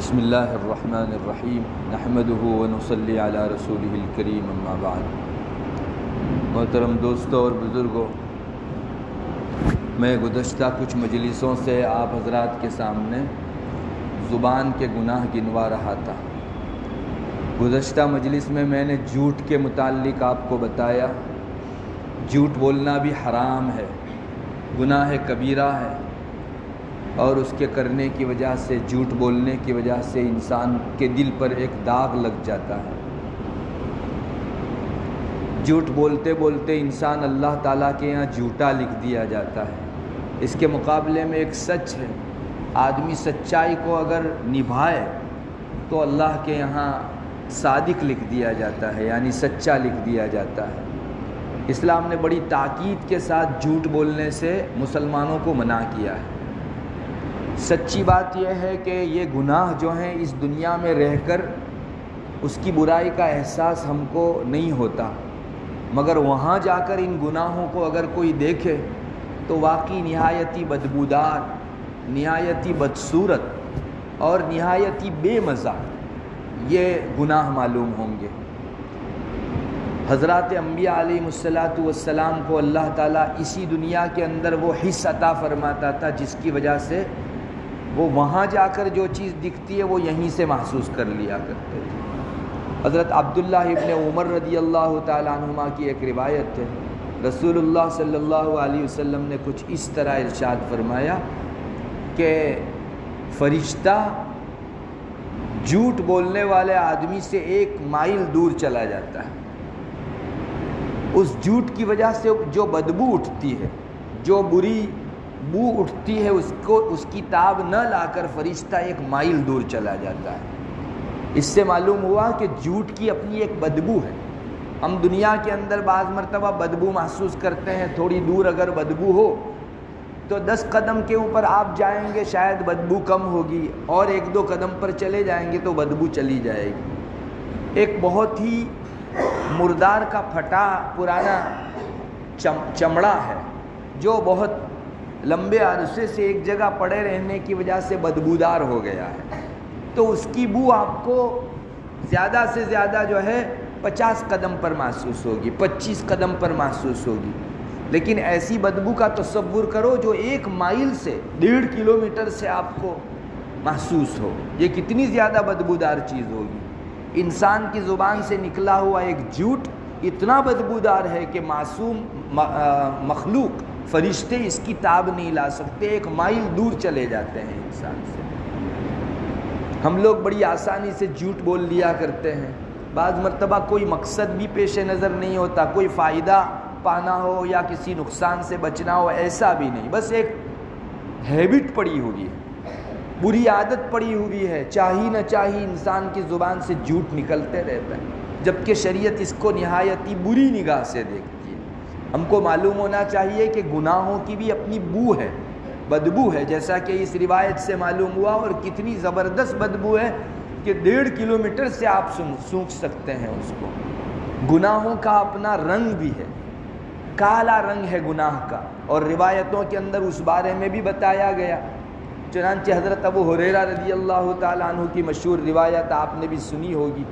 بسم اللہ الرحمن الرحیم نحمدہ ونصلی علی رسولہ الکریم اما بعد۔ محترم دوستوں اور بزرگوں، میں گزشتہ کچھ مجلسوں سے آپ حضرات کے سامنے زبان کے گناہ گنوا رہا تھا۔ گزشتہ مجلس میں نے جھوٹ کے متعلق آپ کو بتایا، جھوٹ بولنا بھی حرام ہے، گناہ کبیرہ ہے، اور اس کے کرنے کی وجہ سے، جھوٹ بولنے کی وجہ سے انسان کے دل پر ایک داغ لگ جاتا ہے۔ جھوٹ بولتے بولتے انسان اللہ تعالیٰ کے یہاں جھوٹا لکھ دیا جاتا ہے۔ اس کے مقابلے میں ایک سچ ہے، آدمی سچائی کو اگر نبھائے تو اللہ کے یہاں صادق لکھ دیا جاتا ہے، یعنی سچا لکھ دیا جاتا ہے۔ اسلام نے بڑی تاکید کے ساتھ جھوٹ بولنے سے مسلمانوں کو منع کیا ہے۔ سچی بات یہ ہے کہ یہ گناہ جو ہیں اس دنیا میں رہ کر اس کی برائی کا احساس ہم کو نہیں ہوتا، مگر وہاں جا کر ان گناہوں کو اگر کوئی دیکھے تو واقعی نہایتی بدبودار، نہایتی بدصورت اور نہایتی بے مزہ یہ گناہ معلوم ہوں گے۔ حضرات انبیاء علیہ السلام کو اللہ تعالیٰ اسی دنیا کے اندر وہ حس عطا فرماتا تھا جس کی وجہ سے وہ وہاں جا کر جو چیز دکھتی ہے وہ یہیں سے محسوس کر لیا کرتے تھے۔ حضرت عبداللہ ابن عمر رضی اللہ تعالیٰ عنہما کی ایک روایت ہے، رسول اللہ صلی اللہ علیہ وسلم نے کچھ اس طرح ارشاد فرمایا کہ فرشتہ جھوٹ بولنے والے آدمی سے 1 مائل دور چلا جاتا ہے۔ اس جھوٹ کی وجہ سے جو بدبو اٹھتی ہے، جو بری بو اٹھتی ہے، اس کی تاب نہ لا کر فرشتہ 1 مائل دور چلا جاتا ہے۔ اس سے معلوم ہوا کہ جھوٹ کی اپنی ایک بدبو ہے۔ ہم دنیا کے اندر بعض مرتبہ بدبو محسوس کرتے ہیں، تھوڑی دور اگر بدبو ہو تو 10 قدم کے اوپر آپ جائیں گے شاید بدبو کم ہوگی، اور 1-2 قدم پر چلے جائیں گے تو بدبو چلی جائے گی۔ ایک بہت ہی مردار کا پھٹا پرانا چمڑا ہے جو بہت لمبے عرصے سے ایک جگہ پڑے رہنے کی وجہ سے بدبودار ہو گیا ہے، تو اس کی بو آپ کو زیادہ سے زیادہ جو ہے 50 قدم پر محسوس ہوگی، 25 قدم پر محسوس ہوگی۔ لیکن ایسی بدبو کا تصور کرو جو 1 مائل سے 1.5 کلومیٹر سے آپ کو محسوس ہو، یہ کتنی زیادہ بدبودار چیز ہوگی۔ انسان کی زبان سے نکلا ہوا ایک جھوٹ اتنا بدبودار ہے کہ معصوم مخلوق فرشتے اس کی تاب نہیں لا سکتے، 1 مائل دور چلے جاتے ہیں انسان سے۔ ہم لوگ بڑی آسانی سے جھوٹ بول لیا کرتے ہیں، بعض مرتبہ کوئی مقصد بھی پیش نظر نہیں ہوتا، کوئی فائدہ پانا ہو یا کسی نقصان سے بچنا ہو، ایسا بھی نہیں، بس ایک ہیبٹ پڑی ہوئی ہے، بری عادت پڑی ہوئی ہے، چاہی نہ چاہی انسان کی زبان سے جھوٹ نکلتے رہتا ہے، جبکہ شریعت اس کو نہایتی بری نگاہ سے دیکھتی ہے۔ ہم کو معلوم ہونا چاہیے کہ گناہوں کی بھی اپنی بو ہے، بدبو ہے، جیسا کہ اس روایت سے معلوم ہوا، اور کتنی زبردست بدبو ہے کہ 1.5 کلومیٹر سے آپ سونکھ سکتے ہیں اس کو۔ گناہوں کا اپنا رنگ بھی ہے، کالا رنگ ہے گناہ کا، اور روایتوں کے اندر اس بارے میں بھی بتایا گیا۔ چنانچہ حضرت ابو ہریرہ رضی اللہ تعالیٰ عنہ کی مشہور روایت آپ نے بھی سنی ہوگی،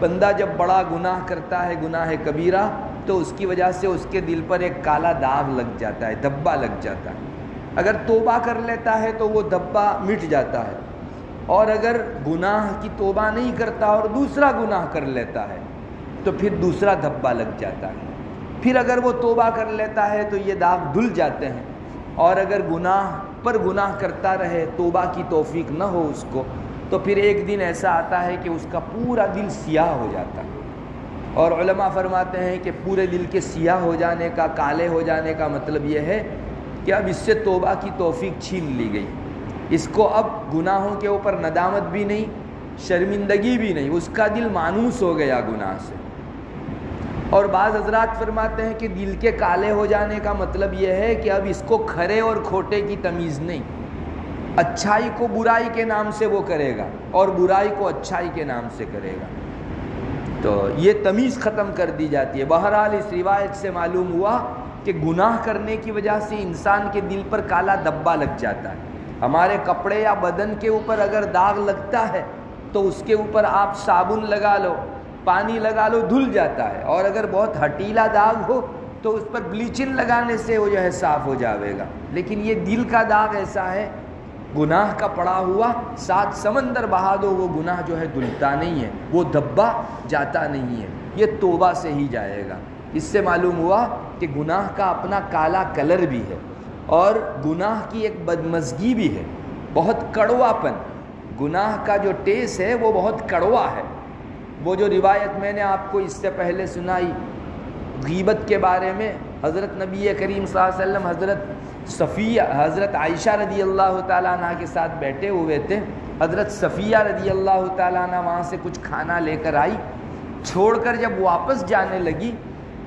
بندہ جب بڑا گناہ کرتا ہے، گناہ کبیرہ، تو اس کی وجہ سے اس کے دل پر ایک کالا داغ لگ جاتا ہے، دھبا لگ جاتا ہے۔ اگر توبہ کر لیتا ہے تو وہ دھبا مٹ جاتا ہے، اور اگر گناہ کی توبہ نہیں کرتا اور دوسرا گناہ کر لیتا ہے تو پھر دوسرا دھبا لگ جاتا ہے۔ پھر اگر وہ توبہ کر لیتا ہے تو یہ داغ دھل جاتے ہیں، اور اگر گناہ پر گناہ کرتا رہے، توبہ کی توفیق نہ ہو اس کو، تو پھر ایک دن ایسا آتا ہے کہ اس کا پورا دل سیاہ ہو جاتا ہے۔ اور علماء فرماتے ہیں کہ پورے دل کے سیاہ ہو جانے کا، کالے ہو جانے کا مطلب یہ ہے کہ اب اس سے توبہ کی توفیق چھین لی گئی، اس کو اب گناہوں کے اوپر ندامت بھی نہیں، شرمندگی بھی نہیں، اس کا دل مانوس ہو گیا گناہ سے۔ اور بعض حضرات فرماتے ہیں کہ دل کے کالے ہو جانے کا مطلب یہ ہے کہ اب اس کو کھرے اور کھوٹے کی تمیز نہیں، اچھائی کو برائی کے نام سے وہ کرے گا اور برائی کو اچھائی کے نام سے کرے گا، تو یہ تمیز ختم کر دی جاتی ہے۔ بہرحال اس روایت سے معلوم ہوا کہ گناہ کرنے کی وجہ سے انسان کے دل پر کالا دھبا لگ جاتا ہے۔ ہمارے کپڑے یا بدن کے اوپر اگر داغ لگتا ہے تو اس کے اوپر آپ صابن لگا لو، پانی لگا لو، دھل جاتا ہے، اور اگر بہت ہٹیلا داغ ہو تو اس پر بلیچنگ لگانے سے وہ جو ہے صاف ہو جاوے گا۔ لیکن یہ دل کا داغ ایسا ہے، گناہ کا پڑا ہوا 7 سمندر بہا دو، وہ گناہ جو ہے دھلتا نہیں ہے، وہ دبا جاتا نہیں ہے، یہ توبہ سے ہی جائے گا۔ اس سے معلوم ہوا کہ گناہ کا اپنا کالا کلر بھی ہے، اور گناہ کی ایک بدمزگی بھی ہے، بہت کڑوا پن۔ گناہ کا جو ٹیسٹ ہے وہ بہت کڑوا ہے۔ وہ جو روایت میں نے آپ کو اس سے پہلے سنائی غیبت کے بارے میں، حضرت نبی کریم صلی اللہ علیہ وسلم حضرت عائشہ رضی اللہ تعالیٰ عنہ کے ساتھ بیٹھے ہوئے تھے۔ حضرت صفیہ رضی اللہ تعالیٰ عنہ وہاں سے کچھ کھانا لے کر آئی، چھوڑ کر جب واپس جانے لگی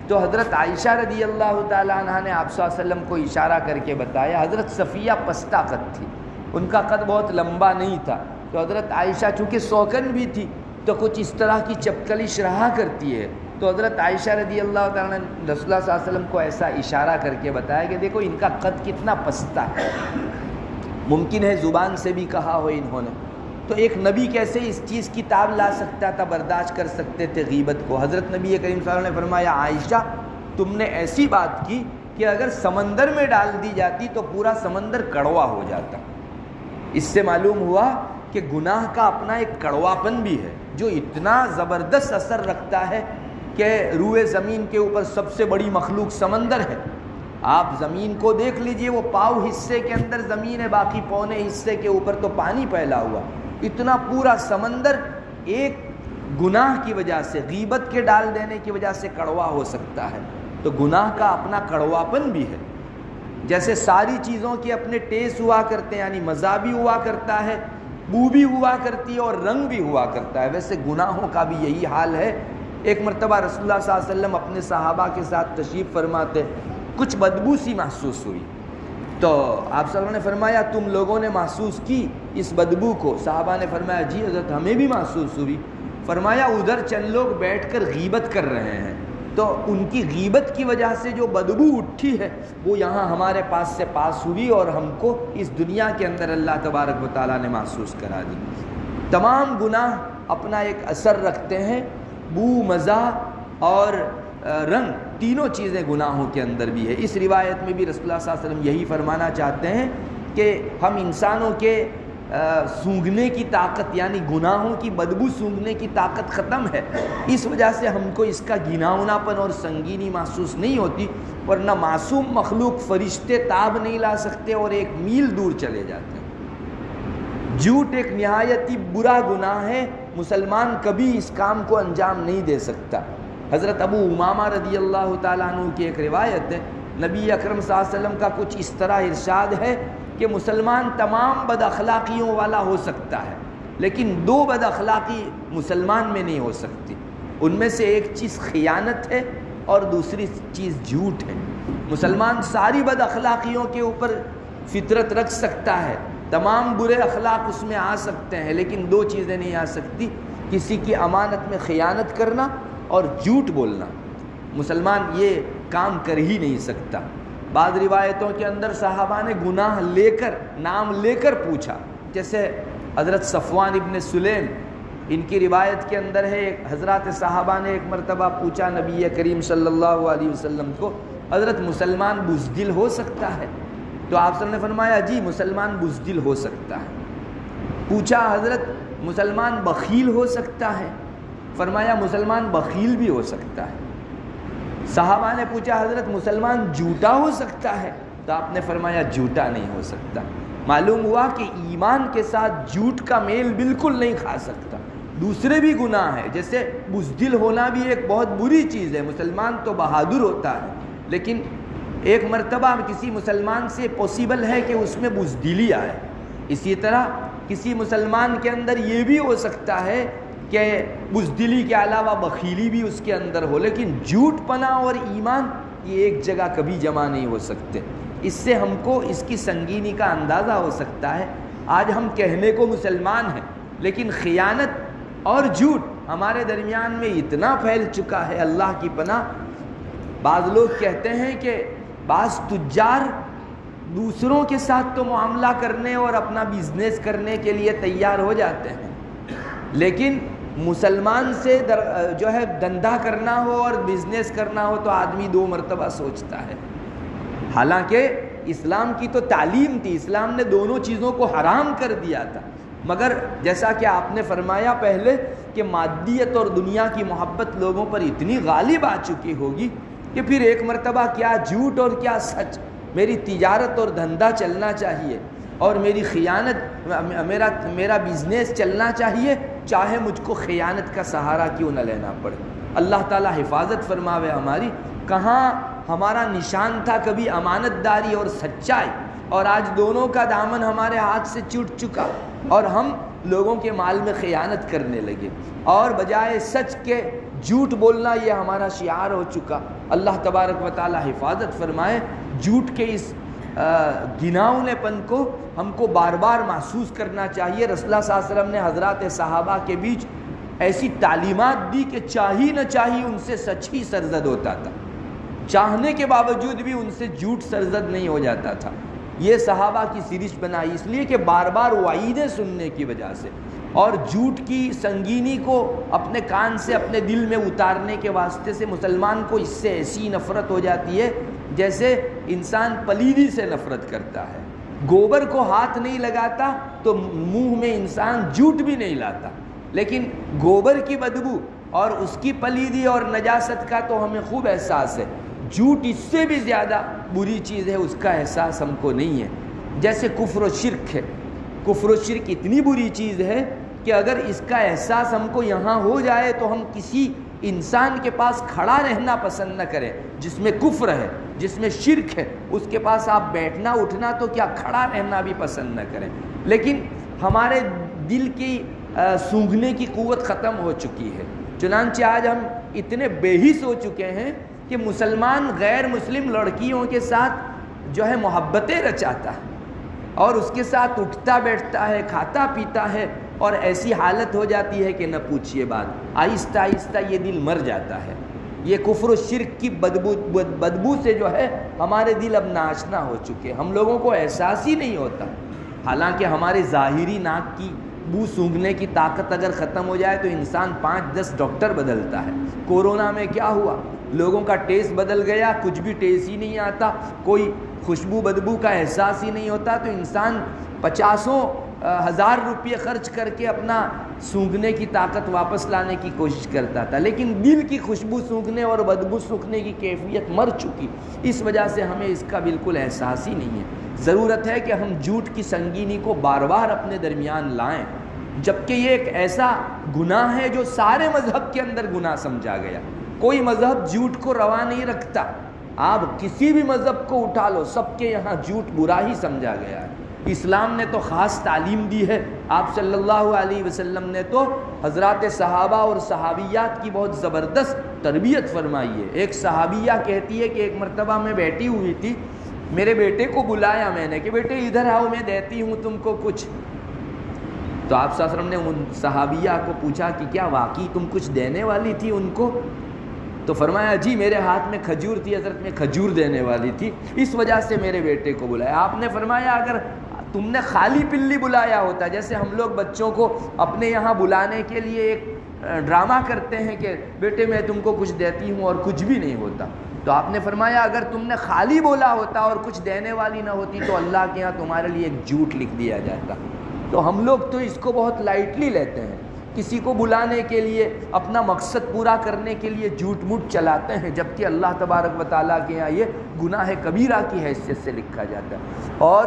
تو حضرت عائشہ رضی اللہ تعالیٰ عنہ نے آپ صلی اللہ علیہ وسلم کو اشارہ کر کے بتایا۔ حضرت صفیہ پستہ قد تھی، ان کا قد بہت لمبا نہیں تھا، تو حضرت عائشہ چونکہ سوکن بھی تھی تو کچھ اس طرح کی چپکلش رہا کرتی ہے، تو حضرت عائشہ رضی اللہ تعالیٰ نے رسول اللہ صلی اللہ علیہ وسلم کو ایسا اشارہ کر کے بتایا کہ دیکھو ان کا قد کتنا پستہ ہے۔ ممکن ہے زبان سے بھی کہا ہو انہوں نے، تو ایک نبی کیسے اس چیز کی تاب لا سکتا تھا، برداشت کر سکتے تھے غیبت کو؟ حضرت نبی کریم صلی اللہ علیہ وسلم نے فرمایا عائشہ تم نے ایسی بات کی کہ اگر سمندر میں ڈال دی جاتی تو پورا سمندر کڑوا ہو جاتا۔ اس سے معلوم ہوا کہ گناہ کا اپنا ایک کڑواپن بھی ہے جو اتنا زبردست اثر رکھتا ہے کہ روئے زمین کے اوپر سب سے بڑی مخلوق سمندر ہے۔ آپ زمین کو دیکھ لیجئے، وہ پاؤ حصے کے اندر زمین ہے، باقی پونے حصے کے اوپر تو پانی پھیلا ہوا، اتنا پورا سمندر ایک گناہ کی وجہ سے، غیبت کے ڈال دینے کی وجہ سے کڑوا ہو سکتا ہے۔ تو گناہ کا اپنا کڑواپن بھی ہے، جیسے ساری چیزوں کے اپنے ٹیسٹ ہوا کرتے ہیں، یعنی مزہ بھی ہوا کرتا ہے، بو بھی ہوا کرتی ہے، اور رنگ بھی ہوا کرتا ہے، ویسے گناہوں کا بھی یہی حال ہے۔ ایک مرتبہ رسول اللہ صلی اللہ علیہ وسلم اپنے صحابہ کے ساتھ تشریف فرماتے، کچھ بدبو سی محسوس ہوئی، تو آپ صلی اللہ علیہ وسلم نے فرمایا تم لوگوں نے محسوس کی اس بدبو کو؟ صحابہ نے فرمایا جی حضرت ہمیں بھی محسوس ہوئی۔ فرمایا ادھر چند لوگ بیٹھ کر غیبت کر رہے ہیں، تو ان کی غیبت کی وجہ سے جو بدبو اٹھی ہے وہ یہاں ہمارے پاس سے پاس ہوئی، اور ہم کو اس دنیا کے اندر اللہ تبارک و تعالیٰ نے محسوس کرا دی۔ تمام گناہ اپنا ایک اثر رکھتے ہیں، بو، مزہ اور رنگ، تینوں چیزیں گناہوں کے اندر بھی ہے۔ اس روایت میں بھی رسول اللہ صلی اللہ علیہ وسلم یہی فرمانا چاہتے ہیں کہ ہم انسانوں کے سونگھنے کی طاقت، یعنی گناہوں کی بدبو سونگھنے کی طاقت ختم ہے، اس وجہ سے ہم کو اس کا گھناؤنا پن اور سنگینی محسوس نہیں ہوتی، ورنہ معصوم مخلوق فرشتے تاب نہیں لا سکتے اور 1 میل دور چلے جاتے ہیں۔ جھوٹ ایک نہایت ہی برا گناہ ہے، مسلمان کبھی اس کام کو انجام نہیں دے سکتا۔ حضرت ابو امامہ رضی اللہ تعالیٰ عنہ کی ایک روایت ہے، نبی اکرم صلی اللہ علیہ وسلم کا کچھ اس طرح ارشاد ہے کہ مسلمان تمام بد اخلاقیوں والا ہو سکتا ہے، لیکن 2 بد اخلاقی مسلمان میں نہیں ہو سکتی، ان میں سے ایک چیز خیانت ہے اور دوسری چیز جھوٹ ہے۔ مسلمان ساری بد اخلاقیوں کے اوپر فطرت رکھ سکتا ہے، تمام برے اخلاق اس میں آ سکتے ہیں، لیکن 2 چیزیں نہیں آ سکتی، کسی کی امانت میں خیانت کرنا اور جھوٹ بولنا۔ مسلمان یہ کام کر ہی نہیں سکتا۔ بعض روایتوں کے اندر صحابہ نے گناہ لے کر، نام لے کر پوچھا، جیسے حضرت صفوان ابن سلیم، ان کی روایت کے اندر ہے حضرات صحابہ نے ایک مرتبہ پوچھا نبی کریم صلی اللہ علیہ وسلم کو، حضرت مسلمان بزدل ہو سکتا ہے؟ تو آپ صلی اللہ علیہ وسلم نے فرمایا جی مسلمان بزدل ہو سکتا ہے۔ پوچھا حضرت مسلمان بخیل ہو سکتا ہے؟ فرمایا مسلمان بخیل بھی ہو سکتا ہے۔ صحابہ نے پوچھا حضرت مسلمان جھوٹا ہو سکتا ہے؟ تو آپ نے فرمایا جھوٹا نہیں ہو سکتا۔ معلوم ہوا کہ ایمان کے ساتھ جھوٹ کا میل بالکل نہیں کھا سکتا۔ دوسرے بھی گناہ ہے، جیسے بزدل ہونا بھی ایک بہت بری چیز ہے، مسلمان تو بہادر ہوتا ہے، لیکن ایک مرتبہ کسی مسلمان سے پاسبل ہے کہ اس میں بزدلی آئے۔ اسی طرح کسی مسلمان کے اندر یہ بھی ہو سکتا ہے کہ بزدلی کے علاوہ بخیلی بھی اس کے اندر ہو، لیکن جھوٹ پنا اور ایمان یہ ایک جگہ کبھی جمع نہیں ہو سکتے۔ اس سے ہم کو اس کی سنگینی کا اندازہ ہو سکتا ہے۔ آج ہم کہنے کو مسلمان ہیں، لیکن خیانت اور جھوٹ ہمارے درمیان میں اتنا پھیل چکا ہے، اللہ کی پناہ۔ بعض لوگ کہتے ہیں کہ بعض تجار دوسروں کے ساتھ تو معاملہ کرنے اور اپنا بزنس کرنے کے لیے تیار ہو جاتے ہیں، لیکن مسلمان سے جو ہے دھندا کرنا ہو اور بزنس کرنا ہو تو آدمی 2 مرتبہ سوچتا ہے. حالانکہ اسلام کی تو تعلیم تھی، اسلام نے دونوں چیزوں کو حرام کر دیا تھا، مگر جیسا کہ آپ نے فرمایا پہلے کہ مادیت اور دنیا کی محبت لوگوں پر اتنی غالب آ چکی ہوگی کہ پھر ایک مرتبہ کیا جھوٹ اور کیا سچ، میری تجارت اور دھندا چلنا چاہیے اور میری خیانت میرا بزنس چلنا چاہیے، چاہے مجھ کو خیانت کا سہارا کیوں نہ لینا پڑے. اللہ تعالی حفاظت فرماوے ہماری. کہاں ہمارا نشان تھا کبھی امانت داری اور سچائی، اور آج دونوں کا دامن ہمارے ہاتھ سے چھوٹ چکا اور ہم لوگوں کے مال میں خیانت کرنے لگے، اور بجائے سچ کے جھوٹ بولنا یہ ہمارا شعار ہو چکا. اللہ تبارک و تعالی حفاظت فرمائے. جھوٹ کے اس گناؤنے پن کو ہم کو بار بار محسوس کرنا چاہیے. رسول اللہ صلی اللہ علیہ وسلم نے حضرات صحابہ کے بیچ ایسی تعلیمات دی کہ چاہی نہ چاہی ان سے سچ ہی سرزد ہوتا تھا، چاہنے کے باوجود بھی ان سے جھوٹ سرزد نہیں ہو جاتا تھا. یہ صحابہ کی سیریز بنائی اس لیے کہ بار بار وعیدیں سننے کی وجہ سے اور جھوٹ کی سنگینی کو اپنے کان سے اپنے دل میں اتارنے کے واسطے سے مسلمان کو اس سے ایسی نفرت ہو جاتی ہے جیسے انسان پلیدی سے نفرت کرتا ہے. گوبر کو ہاتھ نہیں لگاتا تو منہ میں انسان جھوٹ بھی نہیں لاتا، لیکن گوبر کی بدبو اور اس کی پلیدی اور نجاست کا تو ہمیں خوب احساس ہے. جھوٹ اس سے بھی زیادہ بری چیز ہے، اس کا احساس ہم کو نہیں ہے. جیسے کفر و شرک ہے، کفر و شرک اتنی بری چیز ہے کہ اگر اس کا احساس ہم کو یہاں ہو جائے تو ہم کسی انسان کے پاس کھڑا رہنا پسند نہ کریں جس میں کفر ہے، جس میں شرک ہے. اس کے پاس آپ بیٹھنا اٹھنا تو کیا کھڑا رہنا بھی پسند نہ کریں. لیکن ہمارے دل کی سونگھنے کی قوت ختم ہو چکی ہے. چنانچہ آج ہم اتنے بے حس ہو چکے ہیں کہ مسلمان غیر مسلم لڑکیوں کے ساتھ جو ہے محبتیں رچاتا ہے اور اس کے ساتھ اٹھتا بیٹھتا ہے، کھاتا پیتا ہے، اور ایسی حالت ہو جاتی ہے کہ نہ پوچھیے بات. آہستہ آہستہ یہ دل مر جاتا ہے. یہ کفر و شرک کی بدبو سے جو ہے ہمارے دل اب ناشنا ہو چکے، ہم لوگوں کو احساس ہی نہیں ہوتا. حالانکہ ہمارے ظاہری ناک کی بو سونگھنے کی طاقت اگر ختم ہو جائے تو انسان 5-10 ڈاکٹر بدلتا ہے. کورونا میں کیا ہوا؟ لوگوں کا ٹیسٹ بدل گیا، کچھ بھی ٹیسٹ ہی نہیں آتا، کوئی خوشبو بدبو کا احساس ہی نہیں ہوتا، تو انسان 50,000 روپے خرچ کر کے اپنا سونگھنے کی طاقت واپس لانے کی کوشش کرتا تھا. لیکن دل کی خوشبو سونگھنے اور بدبو سونگھنے کی کیفیت مر چکی. اس وجہ سے ہمیں اس کا بالکل احساس ہی نہیں ہے. ضرورت ہے کہ ہم جھوٹ کی سنگینی کو بار بار اپنے درمیان لائیں، جبکہ یہ ایک ایسا گناہ ہے جو سارے مذہب کے اندر گناہ سمجھا گیا. کوئی مذہب جھوٹ کو روا نہیں رکھتا. آپ کسی بھی مذہب کو اٹھا لو، سب کے یہاں جھوٹ برا ہی سمجھا گیا ہے. اسلام نے تو خاص تعلیم دی ہے. آپ صلی اللہ علیہ وسلم نے تو حضرات صحابہ اور صحابیات کی بہت زبردست تربیت فرمائی ہے. ایک صحابیہ کہتی ہے کہ ایک مرتبہ میں بیٹھی ہوئی تھی، میرے بیٹے کو بلایا میں نے کہ بیٹے ادھر آؤ، میں دیتی ہوں تم کو کچھ. تو آپ صلی اللہ علیہ وسلم نے ان صحابیہ کو پوچھا کہ کیا واقعی تم کچھ دینے والی تھی ان کو؟ تو فرمایا جی میرے ہاتھ میں کھجور تھی حضرت، میں کھجور دینے والی تھی، اس وجہ سے میرے بیٹے کو بلایا. آپ نے فرمایا اگر تم نے خالی پلی بلایا ہوتا، جیسے ہم لوگ بچوں کو اپنے یہاں بلانے کے لیے ایک ڈرامہ کرتے ہیں کہ بیٹے میں تم کو کچھ دیتی ہوں اور کچھ بھی نہیں ہوتا، تو آپ نے فرمایا اگر تم نے خالی بولا ہوتا اور کچھ دینے والی نہ ہوتی تو اللہ کے یہاں تمہارے لیے ایک جھوٹ لکھ دیا جاتا. تو ہم لوگ تو اس کو بہت لائٹلی لیتے ہیں، کسی کو بلانے کے لیے اپنا مقصد پورا کرنے کے لیے جھوٹ موٹ چلاتے ہیں، جبکہ اللہ تبارک و تعالیٰ کے یہاں یہ گناہ کبیرہ کی حیثیت سے لکھا جاتا ہے. اور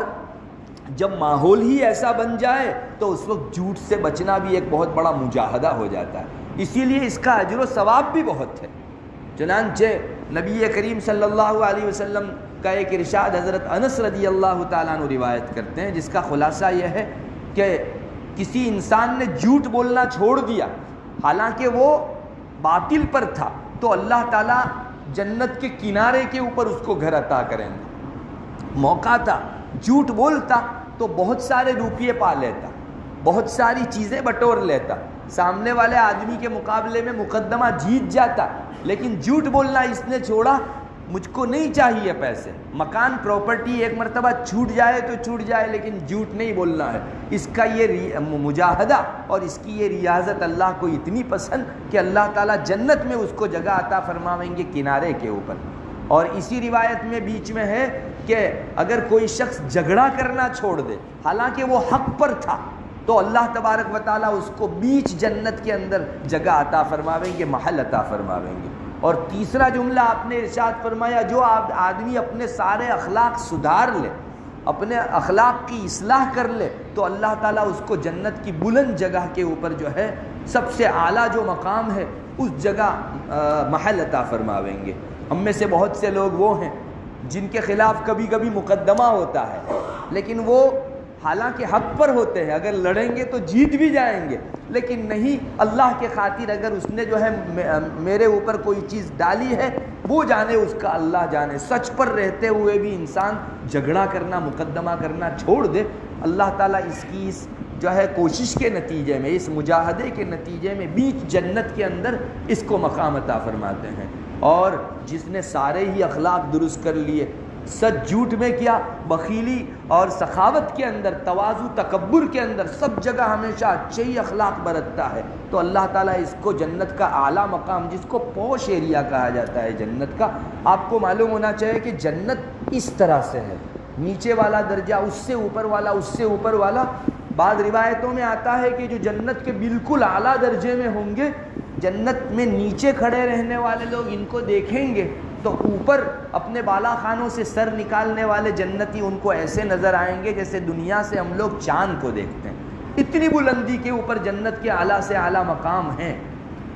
جب ماحول ہی ایسا بن جائے تو اس وقت جھوٹ سے بچنا بھی ایک بہت بڑا مجاہدہ ہو جاتا ہے. اسی لیے اس کا اجر و ثواب بھی بہت ہے. چنانچہ نبی کریم صلی اللہ علیہ وسلم کا ایک ارشاد حضرت انس رضی اللہ تعالیٰ عنہ روایت کرتے ہیں، جس کا خلاصہ یہ ہے کہ کسی انسان نے جھوٹ بولنا چھوڑ دیا حالانکہ وہ باطل پر تھا، تو اللہ تعالیٰ جنت کے کنارے کے اوپر اس کو گھر عطا کریں گے. موقع تھا، جھوٹ بولتا تو بہت سارے روپیے پا لیتا، بہت ساری چیزیں بٹور لیتا، سامنے والے آدمی کے مقابلے میں مقدمہ جیت جاتا. لیکن جھوٹ بولنا اس نے چھوڑا مجھ کو نہیں چاہیے پیسے، مکان پراپرٹی ایک مرتبہ چھوٹ جائے تو چھوٹ جائے، لیکن جھوٹ نہیں بولنا ہے۔ اس کا یہ مجاہدہ اور اس کی یہ ریاضت اللہ کو اتنی پسند کہ اللہ تعالیٰ جنت میں اس کو جگہ عطا فرمائیں گے کنارے کے اوپر۔ اور اسی روایت میں بیچ میں ہے کہ اگر کوئی شخص جھگڑا کرنا چھوڑ دے حالانکہ وہ حق پر تھا تو اللہ تبارک و تعالیٰ اس کو بیچ جنت کے اندر جگہ عطا فرمائیں گے، محل عطا فرمائیں گے۔ اور تیسرا جملہ آپ نے ارشاد فرمایا، جو آدمی اپنے سارے اخلاق سدھار لے، اپنے اخلاق کی اصلاح کر لے، تو اللہ تعالیٰ اس کو جنت کی بلند جگہ کے اوپر جو ہے سب سے اعلیٰ جو مقام ہے اس جگہ محل عطا فرمائیں گے۔ ہم میں سے بہت سے لوگ وہ ہیں جن کے خلاف کبھی کبھی مقدمہ ہوتا ہے، لیکن وہ حالانکہ حق پر ہوتے ہیں، اگر لڑیں گے تو جیت بھی جائیں گے، لیکن نہیں، اللہ کے خاطر اگر اس نے جو ہے میرے اوپر کوئی چیز ڈالی ہے، وہ جانے اس کا اللہ جانے۔ سچ پر رہتے ہوئے بھی انسان جھگڑا کرنا، مقدمہ کرنا چھوڑ دے، اللہ تعالیٰ اس کی اس جو ہے کوشش کے نتیجے میں، اس مجاہدے کے نتیجے میں بیچ جنت کے اندر اس کو مقام عطا فرماتے ہیں۔ اور جس نے سارے ہی اخلاق درست کر لیے، سچ جھوٹ میں کیا، بخیلی اور سخاوت کے اندر، تواضع تکبر کے اندر، سب جگہ ہمیشہ اچھے ہی اخلاق برتتا ہے، تو اللہ تعالیٰ اس کو جنت کا اعلیٰ مقام، جس کو پوش ایریا کہا جاتا ہے جنت کا، آپ کو معلوم ہونا چاہیے کہ جنت اس طرح سے ہے، نیچے والا درجہ اس سے اوپر والا، اس سے اوپر والا۔ بعض روایتوں میں آتا ہے کہ جو جنت کے بالکل اعلیٰ درجے میں ہوں گے، جنت میں نیچے کھڑے رہنے والے لوگ ان کو دیکھیں گے تو اوپر اپنے بالا خانوں سے سر نکالنے والے جنتی ان کو ایسے نظر آئیں گے جیسے دنیا سے ہم لوگ چاند کو دیکھتے ہیں، اتنی بلندی کے اوپر جنت کے اعلیٰ سے اعلیٰ مقام ہیں۔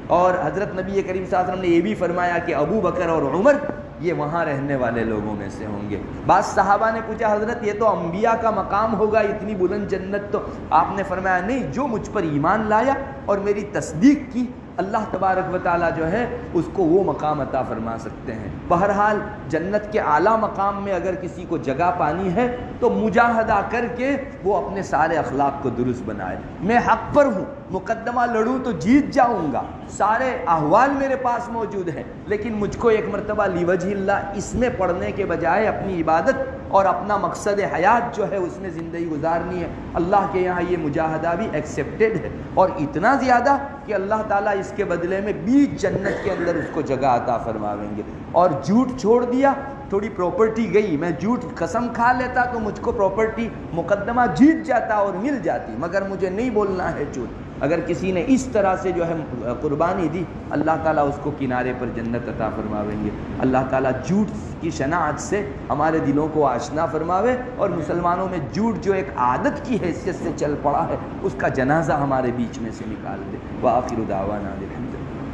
اور حضرت نبی کریم صلی اللہ علیہ وسلم نے یہ بھی فرمایا کہ ابو بکر اور عمر یہ وہاں رہنے والے لوگوں میں سے ہوں گے۔ بعض صحابہ نے پوچھا حضرت یہ تو انبیاء کا مقام ہوگا، اتنی بلند جنت، تو آپ نے فرمایا نہیں، جو مجھ پر ایمان لایا اور میری تصدیق کی، اللہ تبارک و تعالیٰ جو ہے اس کو وہ مقام عطا فرما سکتے ہیں۔ بہرحال جنت کے اعلیٰ مقام میں اگر کسی کو جگہ پانی ہے تو مجاہدہ کر کے وہ اپنے سارے اخلاق کو درست بنائے۔ میں حق پر ہوں، مقدمہ لڑوں تو جیت جاؤں گا، سارے احوال میرے پاس موجود ہیں، لیکن مجھ کو ایک مرتبہ لیوجہ اللہ اس میں پڑھنے کے بجائے اپنی عبادت اور اپنا مقصد حیات جو ہے اس میں زندگی گزارنی ہے۔ اللہ کے یہاں یہ مجاہدہ بھی ایکسیپٹیڈ ہے، اور اتنا زیادہ کہ اللہ تعالیٰ اس کے بدلے میں بیچ جنت کے اندر اس کو جگہ عطا فرمائیں گے۔ اور جھوٹ چھوڑ دیا، تھوڑی پراپرٹی گئی، میں جھوٹ قسم کھا لیتا تو مجھ کو پراپرٹی مقدمہ جیت جاتا اور مل جاتی، مگر مجھے نہیں بولنا ہے جھوٹ۔ اگر کسی نے اس طرح سے جو ہے قربانی دی، اللہ تعالیٰ اس کو کنارے پر جنت عطا فرمائیں گے۔ اللہ تعالیٰ جھوٹ کی شناعت سے ہمارے دلوں کو آشنا فرماوے، اور مسلمانوں میں جھوٹ جو ایک عادت کی حیثیت سے چل پڑا ہے اس کا جنازہ ہمارے بیچ میں سے نکال دے۔ وآخر دعوانا الحمد للہ۔